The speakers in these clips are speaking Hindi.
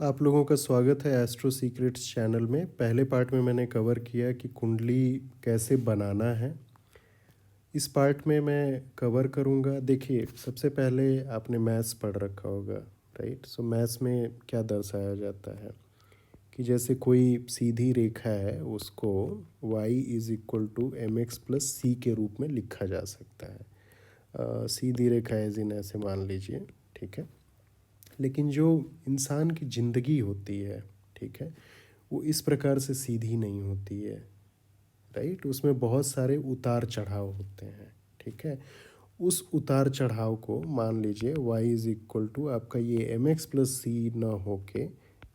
आप लोगों का स्वागत है एस्ट्रो सीक्रेट्स चैनल में। पहले पार्ट में मैंने कवर किया कि कुंडली कैसे बनाना है। इस पार्ट में मैं कवर करूँगा। देखिए, सबसे पहले आपने मैथ्स पढ़ रखा होगा, राइट? सो मैथ्स में क्या दर्शाया जाता है कि जैसे कोई सीधी रेखा है, उसको y is equal to m x plus c के रूप में लिखा जा सकता है। सीधी रेखा एज इन ऐसे मान लीजिए, ठीक है। लेकिन जो इंसान की ज़िंदगी होती है, ठीक है, वो इस प्रकार से सीधी नहीं होती है, राइट? उसमें बहुत सारे उतार चढ़ाव होते हैं, ठीक है। उस उतार चढ़ाव को मान लीजिए y इज़ इक्वल टू आपका ये एम एक्स प्लस सी ना होके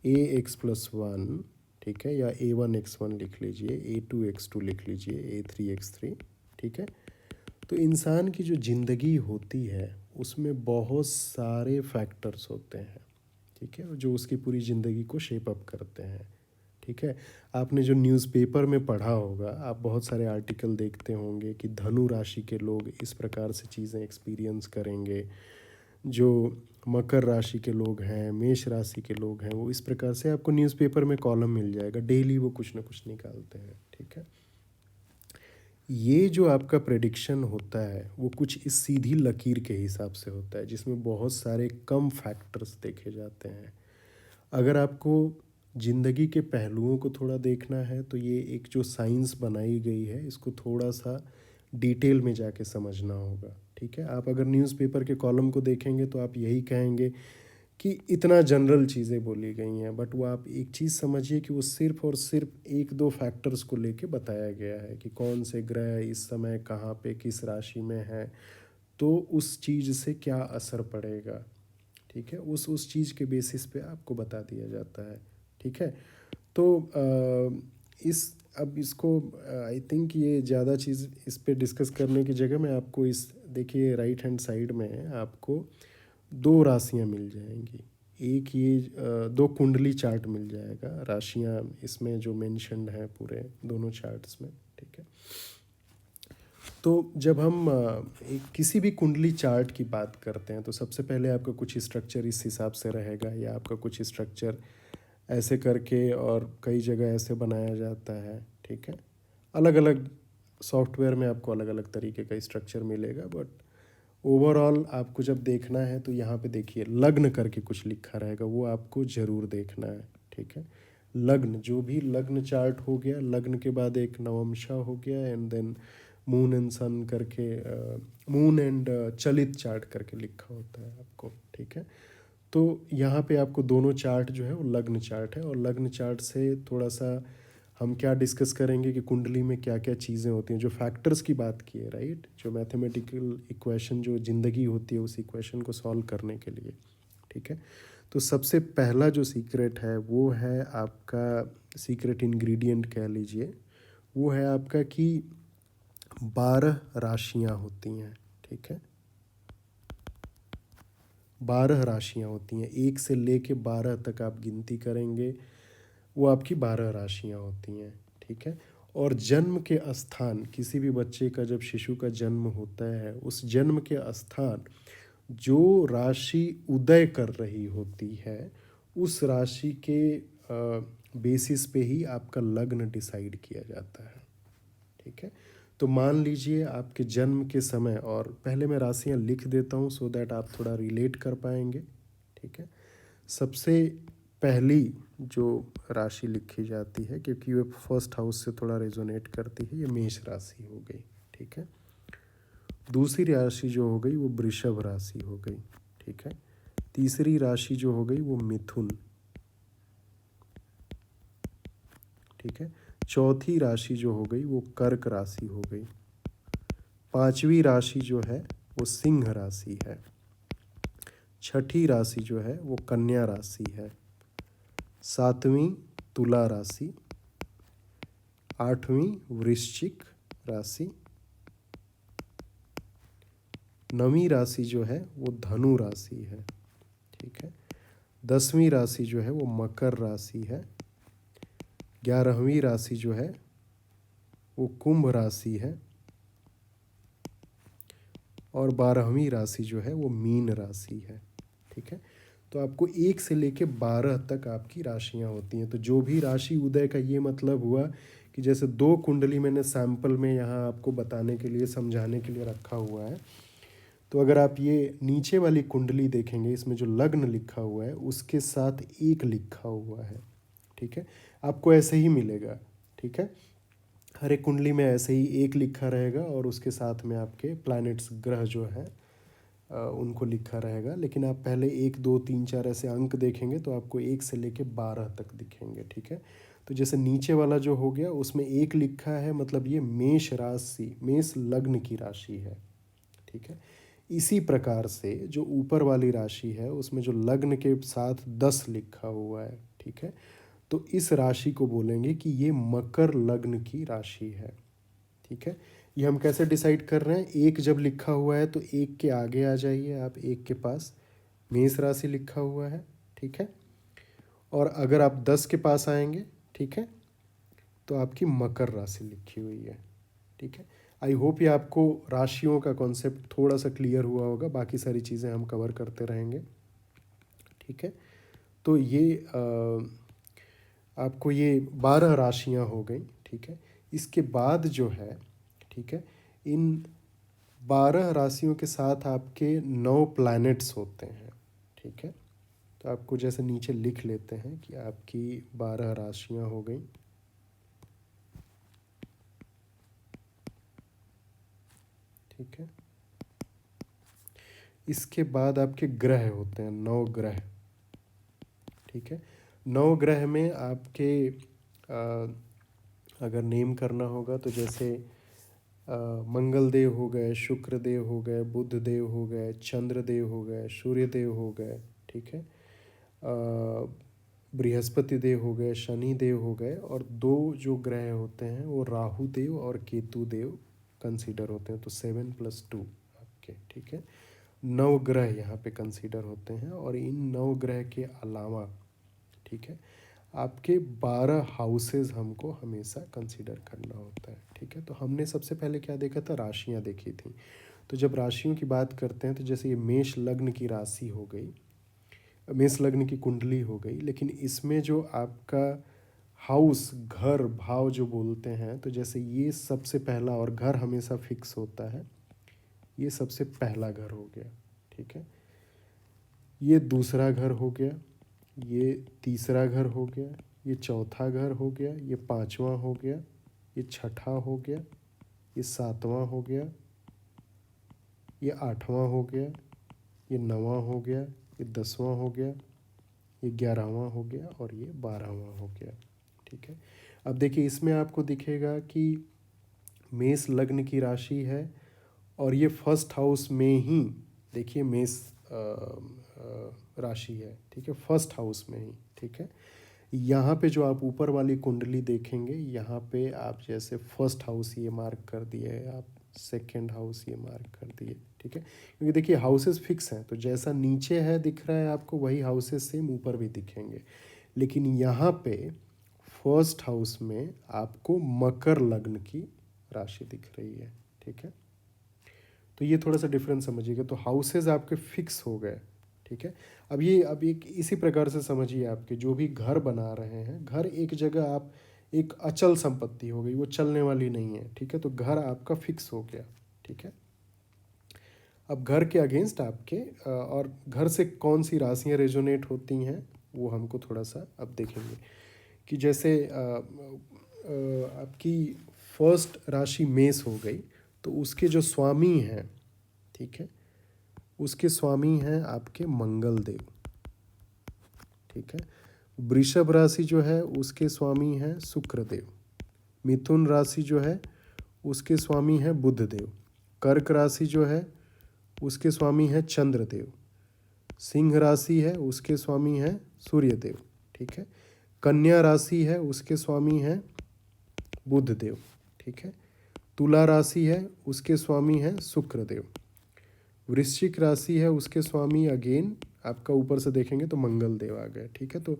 ए एक्स प्लस वन, ठीक है, या ए वन एक्स वन लिख लीजिए, ए टू एक्स टू लिख लीजिए, ए थ्री एक्स थ्री, ठीक है। तो इंसान की जो ज़िंदगी होती है उसमें बहुत सारे फैक्टर्स होते हैं, ठीक है, जो उसकी पूरी ज़िंदगी को शेप अप करते हैं, ठीक है। आपने जो न्यूज़पेपर में पढ़ा होगा, आप बहुत सारे आर्टिकल देखते होंगे कि धनु राशि के लोग इस प्रकार से चीज़ें एक्सपीरियंस करेंगे, जो मकर राशि के लोग हैं, मेष राशि के लोग हैं, वो इस प्रकार से आपको न्यूज़पेपर में कॉलम मिल जाएगा, डेली वो कुछ ना कुछ निकालते हैं, ठीक है। ये जो आपका प्रेडिक्शन होता है वो कुछ इस सीधी लकीर के हिसाब से होता है, जिसमें बहुत सारे कम फैक्टर्स देखे जाते हैं। अगर आपको ज़िंदगी के पहलुओं को थोड़ा देखना है तो ये एक जो साइंस बनाई गई है, इसको थोड़ा सा डिटेल में जाके समझना होगा, ठीक है। आप अगर न्यूज़पेपर के कॉलम को देखेंगे तो आप यही कहेंगे कि इतना जनरल चीज़ें बोली गई हैं, बट वो आप एक चीज़ समझिए कि वो सिर्फ़ और सिर्फ एक दो फैक्टर्स को लेके बताया गया है कि कौन से ग्रह इस समय कहाँ पे किस राशि में है, तो उस चीज़ से क्या असर पड़ेगा, ठीक है। उस चीज़ के बेसिस पे आपको बता दिया जाता है, ठीक है। तो इस अब इसको आई थिंक ये ज़्यादा चीज़ इस पे डिस्कस करने की जगह मैं आपको इस देखिए राइट हैंड साइड में आपको दो राशियां मिल जाएंगी। एक ये दो कुंडली चार्ट मिल जाएगा, राशियां इसमें जो मेंशन्ड हैं पूरे दोनों चार्ट्स में, ठीक है। तो जब हम एक किसी भी कुंडली चार्ट की बात करते हैं तो सबसे पहले आपका कुछ स्ट्रक्चर इस हिसाब से रहेगा, या आपका कुछ स्ट्रक्चर ऐसे करके और कई जगह ऐसे बनाया जाता है, ठीक है। अलग अलग सॉफ्टवेयर में आपको अलग अलग तरीके का स्ट्रक्चर मिलेगा, बट ओवरऑल आपको जब देखना है तो यहाँ पे देखिए लग्न करके कुछ लिखा रहेगा, वो आपको ज़रूर देखना है, ठीक है। लग्न, जो भी लग्न चार्ट हो गया, लग्न के बाद एक नवमशा हो गया, एंड देन मून एंड सन करके मून एंड चलित चार्ट करके लिखा होता है आपको, ठीक है। तो यहाँ पे आपको दोनों चार्ट जो है वो लग्न चार्ट है, और लग्न चार्ट से थोड़ा सा हम क्या डिस्कस करेंगे कि कुंडली में क्या क्या चीज़ें होती हैं, जो फैक्टर्स की बात की है, राइट, जो मैथमेटिकल इक्वेशन जो ज़िंदगी होती है उस इक्वेशन को सॉल्व करने के लिए, ठीक है। तो सबसे पहला जो सीक्रेट है वो है आपका, सीक्रेट इंग्रेडिएंट कह लीजिए, वो है आपका कि 12 राशियां होती हैं, ठीक है। 12 राशियां होती हैं, एक से लेके 12 तक आप गिनती करेंगे, वो आपकी 12 राशियां होती हैं, ठीक है। और जन्म के स्थान, किसी भी बच्चे का जब शिशु का जन्म होता है, उस जन्म के स्थान जो राशि उदय कर रही होती है, उस राशि के बेसिस पे ही आपका लग्न डिसाइड किया जाता है, ठीक है। तो मान लीजिए आपके जन्म के समय, और पहले मैं राशियां लिख देता हूँ सो दैट आप थोड़ा रिलेट कर पाएंगे, ठीक है। सबसे पहली जो राशि लिखी जाती है, क्योंकि वो फर्स्ट हाउस से थोड़ा रेजोनेट करती है, ये मेष राशि हो गई, ठीक है। दूसरी राशि जो हो गई वो वृषभ राशि हो गई, ठीक है। तीसरी राशि जो हो गई वो मिथुन, ठीक है। चौथी राशि जो हो गई वो कर्क राशि हो गई। पांचवी राशि जो है वो सिंह राशि है। छठी राशि जो है वो कन्या राशि है। सातवीं तुला राशि। आठवीं वृश्चिक राशि। नवीं राशि जो है वो धनु राशि है, ठीक है। 10वीं राशि जो है वो मकर राशि है। 11वीं राशि जो है वो कुंभ राशि है, और 12वीं राशि जो है वो मीन राशि है, ठीक है। तो आपको 1 से लेके 12 तक आपकी राशियाँ होती हैं। तो जो भी राशि उदय का ये मतलब हुआ कि जैसे 2 कुंडली मैंने सैंपल में यहाँ आपको बताने के लिए, समझाने के लिए रखा हुआ है। तो अगर आप ये नीचे वाली कुंडली देखेंगे, इसमें जो लग्न लिखा हुआ है उसके साथ 1 लिखा हुआ है, ठीक है। आपको ऐसे ही मिलेगा, ठीक है। हर एक कुंडली में ऐसे ही 1 लिखा रहेगा और उसके साथ में आपके प्लैनेट्स, ग्रह जो है उनको लिखा रहेगा। लेकिन आप पहले 1 2 3 4 ऐसे अंक देखेंगे तो आपको 1 से लेके 12 तक दिखेंगे, ठीक है। तो जैसे नीचे वाला जो हो गया उसमें 1 लिखा है, मतलब ये मेष राशि, मेष लग्न की राशि है, ठीक है। इसी प्रकार से जो ऊपर वाली राशि है उसमें जो लग्न के साथ 10 लिखा हुआ है, ठीक है, तो इस राशि को बोलेंगे कि ये मकर लग्न की राशि है, ठीक है। ये हम कैसे डिसाइड कर रहे हैं, 1 जब लिखा हुआ है तो 1 के आगे आ जाइए आप, 1 के पास मेष राशि लिखा हुआ है, ठीक है। और अगर आप 10 के पास आएंगे, ठीक है, तो आपकी मकर राशि लिखी हुई है, ठीक है। आई होप ये आपको राशियों का कॉन्सेप्ट थोड़ा सा क्लियर हुआ होगा, बाकी सारी चीज़ें हम कवर करते रहेंगे, ठीक है। तो ये आपको ये 12 राशियां हो गई, ठीक है। इसके बाद जो है, ठीक है, इन 12 राशियों के साथ आपके 9 प्लैनेट्स होते हैं, ठीक है। तो आपको जैसे नीचे लिख लेते हैं कि आपकी 12 राशियां हो गई, ठीक है। इसके बाद आपके ग्रह होते हैं, 9 ग्रह, ठीक है। 9 ग्रह में आपके अगर नेम करना होगा तो जैसे मंगल देव हो गए, शुक्र देव हो गए, बुध देव हो गए, चंद्र देव हो गए, सूर्य देव हो गए, ठीक है। बृहस्पति देव हो गए, शनि देव हो गए, और 2 जो ग्रह होते हैं वो राहु देव और केतु देव कंसीडर होते हैं। तो 7 + 2 आपके, ठीक है, 9 ग्रह यहाँ पे कंसीडर होते हैं। और इन 9 ग्रह के अलावा, ठीक है, आपके 12 हाउसेस हमको हमेशा कंसीडर करना होता है, ठीक है। तो हमने सबसे पहले क्या देखा था, राशियाँ देखी थी। तो जब राशियों की बात करते हैं तो जैसे ये मेष लग्न की राशि हो गई, मेष लग्न की कुंडली हो गई, लेकिन इसमें जो आपका हाउस, घर, भाव जो बोलते हैं, तो जैसे ये सबसे पहला, और घर हमेशा फिक्स होता है, ये सबसे पहला घर हो गया, ठीक है। ये दूसरा घर हो गया, ये तीसरा घर हो गया, ये चौथा घर हो गया, ये पांचवा हो गया, ये छठा हो गया, ये सातवां हो गया, ये आठवां हो गया, ये नवां हो गया, ये 10वां हो गया, ये 11वां हो गया, और ये 12वां हो गया, ठीक है। अब देखिए इसमें आपको दिखेगा कि मेष लग्न की राशि है और ये फर्स्ट हाउस में ही, देखिए मेष राशि है, ठीक है, फर्स्ट हाउस में ही, ठीक है। यहाँ पे जो आप ऊपर वाली कुंडली देखेंगे, यहाँ पे आप जैसे फर्स्ट हाउस ये मार्क कर दिए, आप सेकंड हाउस ये मार्क कर दिए, ठीक है। क्योंकि देखिए हाउसेस फिक्स हैं, तो जैसा नीचे है दिख रहा है आपको, वही हाउसेस सेम ऊपर भी दिखेंगे। लेकिन यहाँ पे फर्स्ट हाउस में आपको मकर लग्न की राशि दिख रही है, ठीक है। तो ये थोड़ा सा डिफरेंस समझिएगा। तो हाउसेज आपके फिक्स हो गए, ठीक है। अब एक इसी प्रकार से समझिए, आपके जो भी घर बना रहे हैं, घर एक जगह आप, एक अचल संपत्ति हो गई, वो चलने वाली नहीं है, ठीक है। तो घर आपका फिक्स हो गया, ठीक है। अब घर के अगेंस्ट आपके और घर से कौन सी राशियाँ रेजोनेट होती हैं वो हमको थोड़ा सा अब देखेंगे। कि जैसे आपकी फर्स्ट राशि मेष हो गई, तो उसके जो स्वामी हैं, ठीक है, उसके स्वामी हैं आपके मंगल देव, ठीक है। वृषभ राशि जो है उसके स्वामी हैं शुक्र देव। मिथुन राशि जो है उसके स्वामी हैं बुध देव। कर्क राशि जो है उसके स्वामी हैं चंद्र देव। सिंह राशि है उसके स्वामी हैं सूर्य देव, ठीक है। कन्या राशि है उसके स्वामी हैं बुध देव, ठीक है। तुला राशि है उसके स्वामी हैं शुक्र देव। वृश्चिक राशि है उसके स्वामी अगेन आपका ऊपर से देखेंगे तो मंगल देव आ गए, ठीक है। तो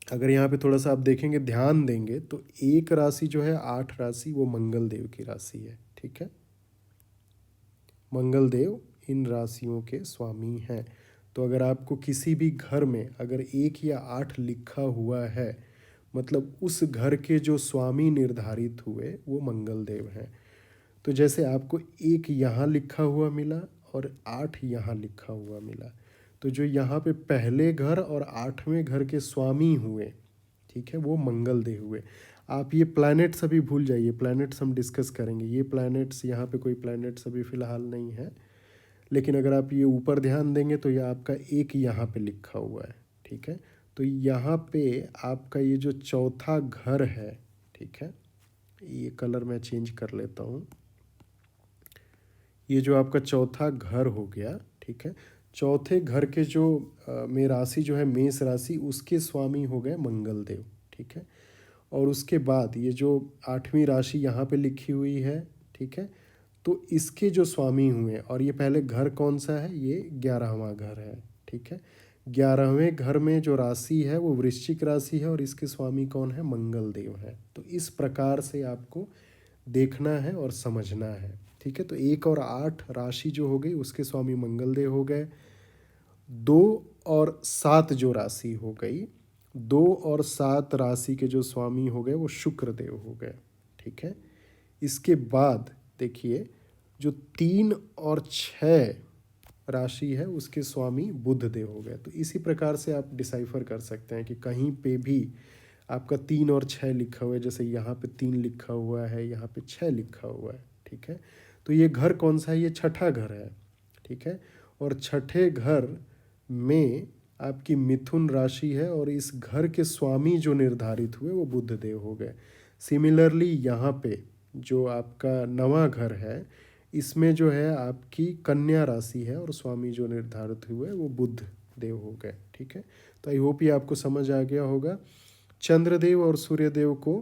अगर यहाँ पे थोड़ा सा आप देखेंगे, ध्यान देंगे, तो एक राशि जो है 8 राशि वो मंगल देव की राशि है, ठीक है। मंगल देव इन राशियों के स्वामी हैं। तो अगर आपको किसी भी घर में अगर 1 या 8 लिखा हुआ है, मतलब उस घर के जो स्वामी निर्धारित हुए वो मंगल देव हैं। तो जैसे आपको 1 यहाँ लिखा हुआ मिला और 8 यहाँ लिखा हुआ मिला, तो जो यहाँ पे पहले घर और 8वें घर के स्वामी हुए, ठीक है, वो मंगल देव हुए। आप ये प्लैनेट्स अभी भूल जाइए, प्लैनेट्स हम डिस्कस करेंगे। ये प्लैनेट्स, यहाँ पे कोई प्लैनेट्स अभी फ़िलहाल नहीं है, लेकिन अगर आप ये ऊपर ध्यान देंगे तो ये आपका 1 यहाँ पे लिखा हुआ है, ठीक है। तो यहाँ पे आपका ये जो चौथा घर है, ठीक है, ये कलर मैं चेंज कर लेता हूँ। ये जो आपका चौथा घर हो गया, ठीक है, चौथे घर के जो में राशि जो है मेष राशि, उसके स्वामी हो गए मंगल देव, ठीक है। और उसके बाद ये जो 8वीं राशि यहाँ पे लिखी हुई है, ठीक है, तो इसके जो स्वामी हुए, और ये पहले घर कौन सा है, ये 11वां घर है, ठीक है। 11वें घर में जो राशि है वो वृश्चिक राशि है और इसके स्वामी कौन है, मंगल देव है। तो इस प्रकार से आपको देखना है और समझना है, ठीक है। तो 1 और 8 राशि जो हो गई उसके स्वामी मंगल देव हो गए। 2 और 7 जो राशि हो गई, 2 और 7 राशि के जो स्वामी हो गए वो शुक्र देव हो गए, ठीक है। इसके बाद देखिए जो 3 और 6 राशि है उसके स्वामी बुध देव हो गए। तो इसी प्रकार से आप डिसाइफर कर सकते हैं कि कहीं पे भी आपका 3 और 6 लिखा हुआ है, जैसे यहाँ पे 3 लिखा हुआ है, यहाँ पे 6 लिखा हुआ है, ठीक है। तो ये घर कौन सा है, ये छठा घर है, ठीक है। और छठे घर में आपकी मिथुन राशि है और इस घर के स्वामी जो निर्धारित हुए वो बुध देव हो गए। सिमिलरली यहाँ पे जो आपका 9वां घर है, इसमें जो है आपकी कन्या राशि है और स्वामी जो निर्धारित हुए वो बुध देव हो गए, ठीक है। तो आई होप ये आपको समझ आ गया होगा। चंद्रदेव और सूर्यदेव को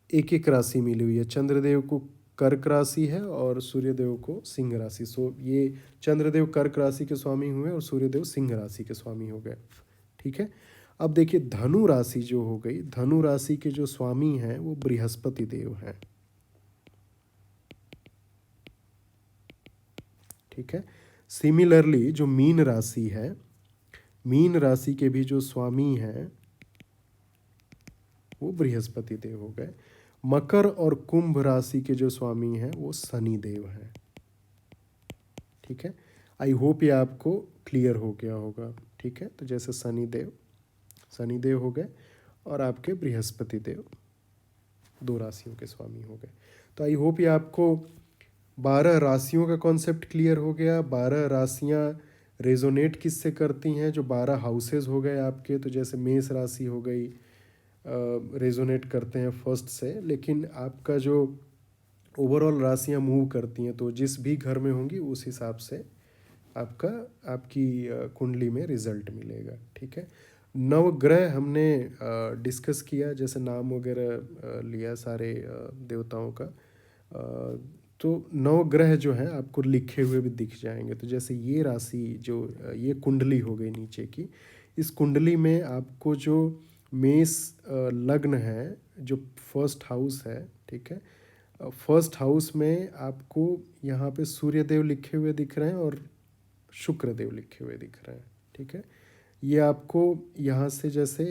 एक एक राशि मिली हुई है। चंद्रदेव को कर्क राशि है और सूर्यदेव को सिंह राशि। सो ये चंद्रदेव कर्क राशि के स्वामी हुए और सूर्यदेव सिंह राशि के स्वामी हो गए, ठीक है। अब देखिए धनु राशि जो हो गई, धनु राशि के जो स्वामी हैं वो बृहस्पति देव हैं, ठीक है। सिमिलरली जो मीन राशि है, मीन राशि के भी जो स्वामी हैं वो बृहस्पति देव हो गए। मकर और कुंभ राशि के जो स्वामी हैं वो शनि देव हैं, ठीक है। आई होप ये आपको क्लियर हो गया होगा, ठीक है। तो जैसे शनि देव हो गए और आपके बृहस्पति देव 2 राशियों के स्वामी हो गए। तो आई होप ये आपको 12 राशियों का कॉन्सेप्ट क्लियर हो गया। 12 राशियाँ रेजोनेट किससे करती हैं, जो 12 हाउसेज हो गए आपके। तो जैसे मेष राशि हो गई, रेजोनेट करते हैं फर्स्ट से, लेकिन आपका जो ओवरऑल राशियाँ मूव करती हैं तो जिस भी घर में होंगी उस हिसाब से आपकी कुंडली में रिजल्ट मिलेगा, ठीक है। नवग्रह हमने डिस्कस किया, जैसे नाम वगैरह लिया सारे देवताओं का। तो 9 ग्रह जो हैं आपको लिखे हुए भी दिख जाएंगे। तो जैसे ये राशि जो ये कुंडली हो गई नीचे की, इस कुंडली में आपको जो मेष लग्न है, जो फर्स्ट हाउस है, ठीक है, फर्स्ट हाउस में आपको यहाँ पे सूर्य देव लिखे हुए दिख रहे हैं और शुक्र देव लिखे हुए दिख रहे हैं, ठीक है। ये आपको यहाँ से जैसे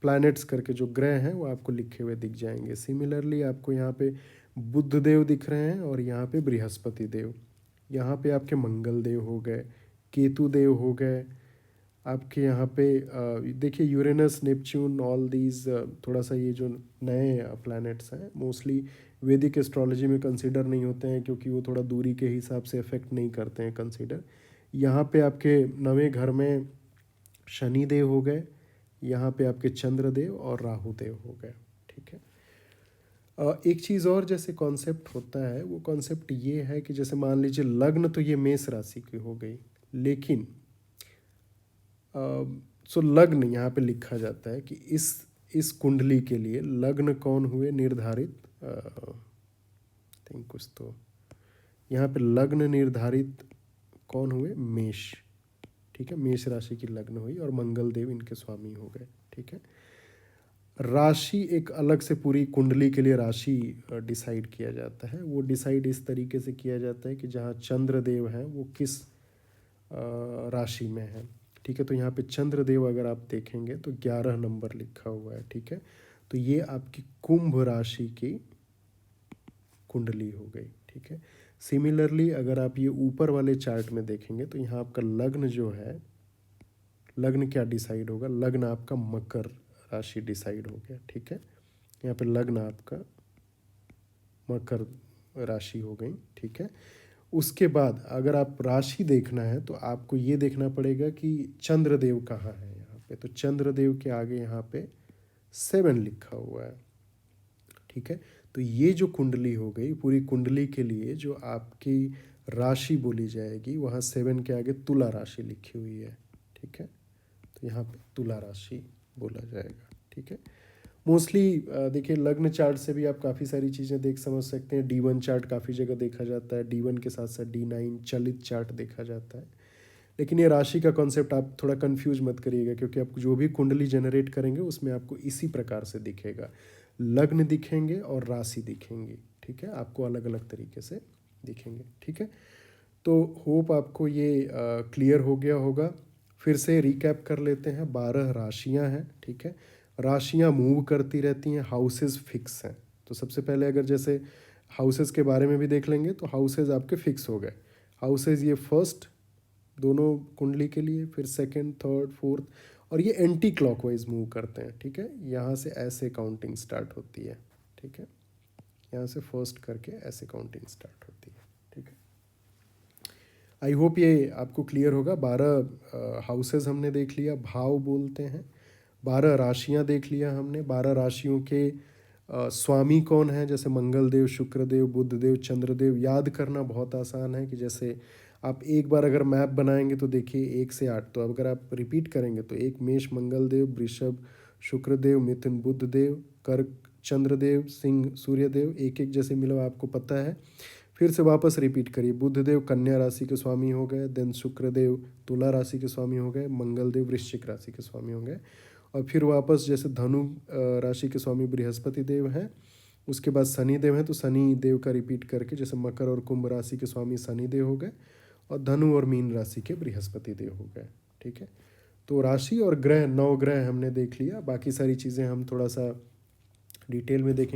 प्लैनेट्स करके जो ग्रह हैं वो आपको लिखे हुए दिख जाएंगे। सिमिलरली आपको यहाँ पे बुध देव दिख रहे हैं और यहाँ पे बृहस्पति देव, यहाँ पे आपके मंगल देव हो गए, केतु देव हो गए आपके यहाँ पे। देखिए यूरेनस, नेपच्यून, ऑल दीज, थोड़ा सा ये जो नए प्लैनेट्स हैं मोस्टली वैदिक एस्ट्रोलॉजी में कंसीडर नहीं होते हैं, क्योंकि वो थोड़ा दूरी के हिसाब से इफेक्ट नहीं करते हैं कंसीडर। यहाँ पे आपके 9वें घर में शनि देव हो गए, यहाँ पे आपके चंद्र देव और राहु देव हो गए, ठीक है। एक चीज़ और जैसे कॉन्सेप्ट होता है, वो कॉन्सेप्ट ये है कि जैसे मान लीजिए लग्न तो ये मेष राशि की हो गई, लेकिन सो लग्न यहाँ पे लिखा जाता है कि इस कुंडली के लिए लग्न कौन हुए निर्धारित, थिंक कुछ तो यहाँ पे लग्न निर्धारित कौन हुए, मेष, ठीक है। मेष राशि की लग्न हुई और मंगल देव इनके स्वामी हो गए, ठीक है। राशि एक अलग से पूरी कुंडली के लिए राशि डिसाइड किया जाता है। वो डिसाइड इस तरीके से किया जाता है कि जहाँ चंद्र देव हैं वो किस राशि में है। ठीक है, तो यहाँ पे चंद्रदेव अगर आप देखेंगे तो 11 नंबर लिखा हुआ है। ठीक है, तो ये आपकी कुंभ राशि की कुंडली हो गई। ठीक है, सिमिलरली अगर आप ये ऊपर वाले चार्ट में देखेंगे तो यहाँ आपका लग्न जो है, लग्न क्या डिसाइड होगा, लग्न आपका मकर राशि डिसाइड हो गया। ठीक है, यहाँ पे लग्न आपका मकर राशि हो गई। ठीक है, उसके बाद अगर आप राशि देखना है तो आपको ये देखना पड़ेगा कि चंद्रदेव कहाँ है यहाँ पे। तो चंद्रदेव के आगे यहाँ पे 7 लिखा हुआ है। ठीक है, तो ये जो कुंडली हो गई, पूरी कुंडली के लिए जो आपकी राशि बोली जाएगी वहाँ 7 के आगे तुला राशि लिखी हुई है। ठीक है, तो यहाँ पे तुला राशि बोला जाएगा। ठीक है, मोस्टली देखिए लग्न चार्ट से भी आप काफ़ी सारी चीज़ें देख समझ सकते हैं। D1 चार्ट काफ़ी जगह देखा जाता है, D1 के साथ साथ D9 चलित चार्ट देखा जाता है। लेकिन ये राशि का कॉन्सेप्ट आप थोड़ा कंफ्यूज मत करिएगा, क्योंकि आप जो भी कुंडली जनरेट करेंगे उसमें आपको इसी प्रकार से दिखेगा, लग्न दिखेंगे और राशि दिखेंगी। ठीक है, आपको अलग अलग तरीके से दिखेंगे। ठीक है, तो होप आपको ये क्लियर हो गया होगा। फिर से रिकैप कर लेते हैं। 12 राशियां हैं। ठीक है, राशियां मूव करती रहती हैं, हाउसेस फिक्स हैं। तो सबसे पहले अगर जैसे हाउसेस के बारे में भी देख लेंगे तो हाउसेस आपके फिक्स हो गए। हाउसेस ये फर्स्ट दोनों कुंडली के लिए, फिर सेकंड, थर्ड, फोर्थ, और ये एंटी क्लॉकवाइज मूव करते हैं। ठीक है, यहाँ से ऐसे काउंटिंग स्टार्ट होती है। ठीक है, यहाँ से फर्स्ट करके ऐसे काउंटिंग स्टार्ट होती है। ठीक है, आई होप ये आपको क्लियर होगा। 12 हाउसेस हमने देख लिया, भाव बोलते हैं। 12 राशियां देख लिया हमने। 12 राशियों के स्वामी कौन है, जैसे मंगल देव, शुक्र देव, बुध देव, चंद्रदेव। याद करना बहुत आसान है कि जैसे आप एक बार अगर मैप बनाएंगे तो देखिए 1 से 8, तो अब अगर आप रिपीट करेंगे तो 1 मेष मंगल देव, वृषभ शुक्रदेव, मिथुन बुध देव, कर्क चंद्रदेव, सिंह सूर्यदेव, एक एक जैसे मिला आपको पता है। फिर से वापस रिपीट करिए, बुधदेव कन्या राशि के स्वामी हो गए, देन शुक्रदेव तुला राशि के स्वामी हो गए, मंगल देव वृश्चिक राशि के स्वामी हो गए, और फिर वापस जैसे धनु राशि के स्वामी बृहस्पति देव हैं, उसके बाद शनि देव हैं, तो शनि देव का रिपीट करके जैसे मकर और कुंभ राशि के स्वामी शनि देव हो गए, और धनु और मीन राशि के बृहस्पति देव हो गए। ठीक है, तो राशि और ग्रह 9 ग्रह हमने देख लिया। बाकी सारी चीज़ें हम थोड़ा सा डिटेल में देखेंगे।